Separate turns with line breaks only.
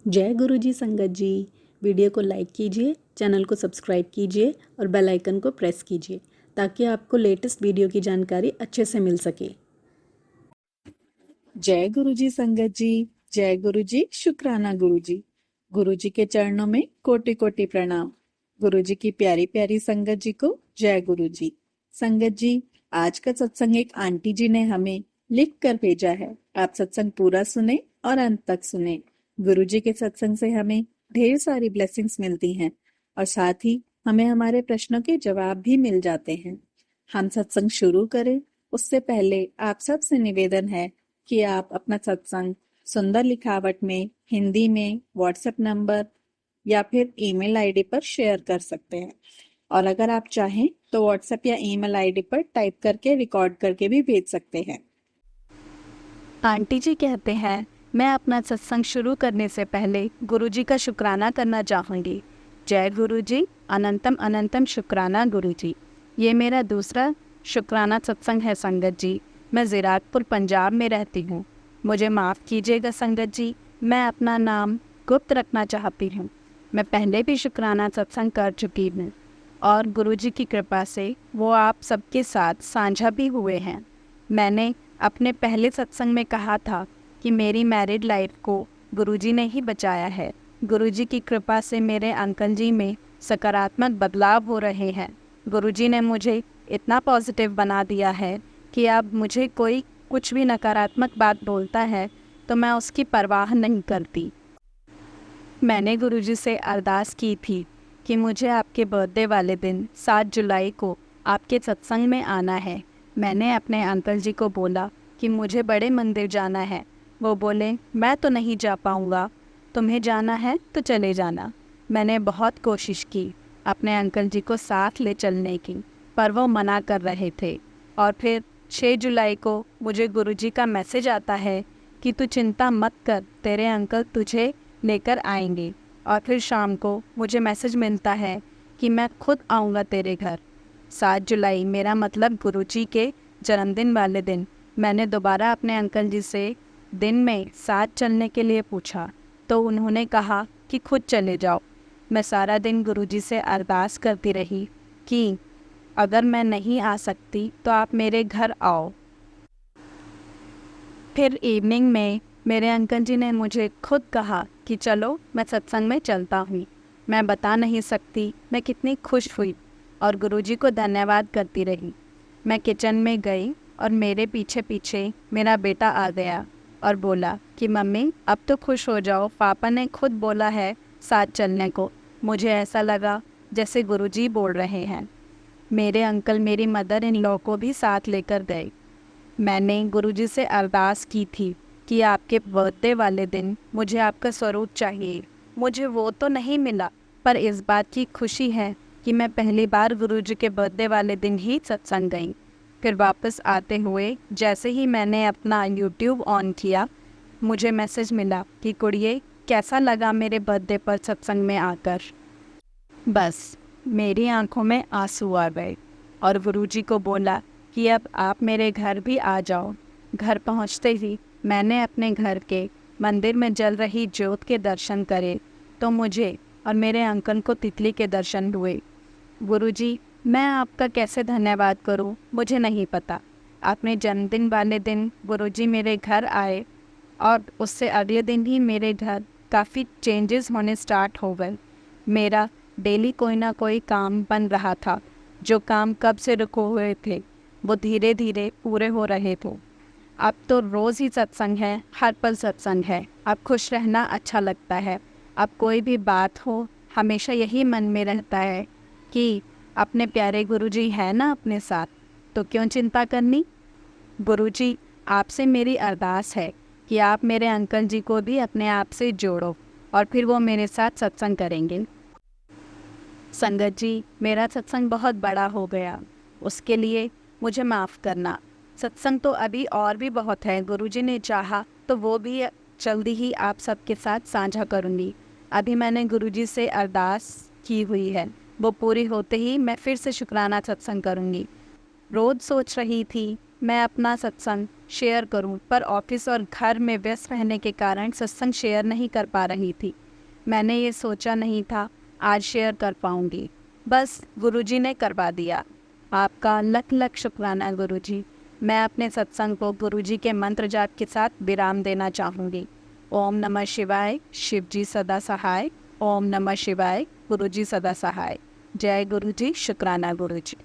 जय गुरु जी संगत जी। वीडियो को लाइक कीजिए, चैनल को सब्सक्राइब कीजिए और बेल आइकन को प्रेस कीजिए ताकि आपको लेटेस्ट वीडियो की जानकारी अच्छे से मिल सके। जय गुरु जी संगत जी। जय गुरु जी, शुक्राना गुरु जी। गुरु जी के चरणों में कोटि कोटि प्रणाम। गुरु जी की प्यारी प्यारी संगत जी को जय गुरु जी। संगत जी, आज का सत्संग एक आंटी जी ने हमें लिख कर भेजा है। आप सत्संग पूरा सुने और अंत तक सुने। गुरु जी के सत्संग से हमें ढेर सारी ब्लेसिंग्स मिलती हैं और साथ ही हमें हमारे प्रश्नों के जवाब भी मिल जाते हैं। हम सत्संग शुरू करें उससे पहले आप सबसे निवेदन है कि आप अपना सत्संग सुंदर लिखावट में हिंदी में व्हाट्सएप नंबर या फिर ईमेल आईडी पर शेयर कर सकते हैं और अगर आप चाहें तो व्हाट्सएप या ईमेल आईडी पर टाइप करके रिकॉर्ड करके भी भेज सकते हैं।
आंटी जी कहते हैं, मैं अपना सत्संग शुरू करने से पहले गुरुजी का शुक्राना करना चाहूँगी। जय गुरुजी, अनंतम अनंतम शुक्राना गुरुजी। ये मेरा दूसरा शुक्राना सत्संग है संगत जी। मैं ज़िरातपुर पंजाब में रहती हूँ। मुझे माफ़ कीजिएगा संगत जी, मैं अपना नाम गुप्त रखना चाहती हूँ। मैं पहले भी शुक्राना सत्संग कर चुकी हूँ और गुरुजी की कृपा से वो आप सबके साथ साझा भी हुए हैं। मैंने अपने पहले सत्संग में कहा था कि मेरी मैरिड लाइफ को गुरुजी ने ही बचाया है। गुरुजी की कृपा से मेरे अंकल जी में सकारात्मक बदलाव हो रहे हैं। गुरुजी ने मुझे इतना पॉजिटिव बना दिया है कि अब मुझे कोई कुछ भी नकारात्मक बात बोलता है तो मैं उसकी परवाह नहीं करती। मैंने गुरुजी से अरदास की थी कि मुझे आपके बर्थडे वाले दिन 7 जुलाई को आपके सत्संग में आना है। मैंने अपने अंकल जी को बोला कि मुझे बड़े मंदिर जाना है। वो बोले, मैं तो नहीं जा पाऊँगा, तुम्हें जाना है तो चले जाना। मैंने बहुत कोशिश की अपने अंकल जी को साथ ले चलने की, पर वो मना कर रहे थे। और फिर 6 जुलाई को मुझे गुरुजी का मैसेज आता है कि तू चिंता मत कर, तेरे अंकल तुझे लेकर आएंगे। और फिर शाम को मुझे मैसेज मिलता है कि मैं खुद आऊँगा तेरे घर। 7 जुलाई मेरा मतलब गुरुजी के जन्मदिन वाले दिन मैंने दोबारा अपने अंकल जी से दिन में साथ चलने के लिए पूछा तो उन्होंने कहा कि खुद चले जाओ। मैं सारा दिन गुरुजी से अरदास करती रही कि अगर मैं नहीं आ सकती तो आप मेरे घर आओ। फिर इवनिंग में मेरे अंकल जी ने मुझे खुद कहा कि चलो मैं सत्संग में चलता हूँ। मैं बता नहीं सकती मैं कितनी खुश हुई और गुरुजी को धन्यवाद करती रही। मैं किचन में गई और मेरे पीछे पीछे मेरा बेटा आ गया और बोला कि मम्मी अब तो खुश हो जाओ, पापा ने खुद बोला है साथ चलने को। मुझे ऐसा लगा जैसे गुरुजी बोल रहे हैं। मेरे अंकल मेरी मदर इन लॉ को भी साथ लेकर गए। मैंने गुरुजी से अरदास की थी कि आपके बर्थडे वाले दिन मुझे आपका स्वरूप चाहिए। मुझे वो तो नहीं मिला, पर इस बात की खुशी है कि मैं पहली बार गुरुजी के बर्थडे वाले दिन ही सत्संग गई। फिर वापस आते हुए जैसे ही मैंने अपना यूट्यूब ऑन किया, मुझे मैसेज मिला कि कुड़िए कैसा लगा मेरे बर्थडे पर सत्संग में आकर। बस मेरी आंखों में आंसू आ गए और गुरुजी को बोला कि अब आप मेरे घर भी आ जाओ। घर पहुंचते ही मैंने अपने घर के मंदिर में जल रही ज्योत के दर्शन करे तो मुझे और मेरे अंकल को तितली के दर्शन हुए। गुरुजी, मैं आपका कैसे धन्यवाद करूं, मुझे नहीं पता। अपने जन्मदिन वाले दिन गुरुजी मेरे घर आए और उससे अगले दिन ही मेरे घर काफ़ी चेंजेस होने स्टार्ट हो गए। मेरा डेली कोई ना कोई काम बन रहा था। जो काम कब से रुके हुए थे वो धीरे धीरे पूरे हो रहे थे। अब तो रोज़ ही सत्संग है, हर पल सत्संग है। अब खुश रहना अच्छा लगता है। अब कोई भी बात हो हमेशा यही मन में रहता है कि अपने प्यारे गुरुजी है ना अपने साथ, तो क्यों चिंता करनी। गुरुजी, आपसे मेरी अरदास है कि आप मेरे अंकल जी को भी अपने आप से जोड़ो और फिर वो मेरे साथ सत्संग करेंगे। संगत जी, मेरा सत्संग बहुत बड़ा हो गया, उसके लिए मुझे माफ़ करना। सत्संग तो अभी और भी बहुत है, गुरुजी ने चाहा तो वो भी जल्दी ही आप सबके साथ साझा करूँगी। अभी मैंने गुरुजी से अरदास की हुई है, वो पूरी होते ही मैं फिर से शुक्राना सत्संग करूँगी। रोज़ सोच रही थी मैं अपना सत्संग शेयर करूं, पर ऑफिस और घर में व्यस्त रहने के कारण सत्संग शेयर नहीं कर पा रही थी। मैंने ये सोचा नहीं था आज शेयर कर पाऊंगी, बस गुरुजी ने करवा दिया। आपका लख लख शुक्राना गुरुजी। मैं अपने सत्संग को गुरुजी के मंत्र जाप के साथ विराम देना चाहूँगी। ओम नमः शिवाय, शिवजी सदा सहाय। ओम नमः शिवाय, गुरुजी सदा सहाय। जय गुरुजी, शुक्राना गुरुजी।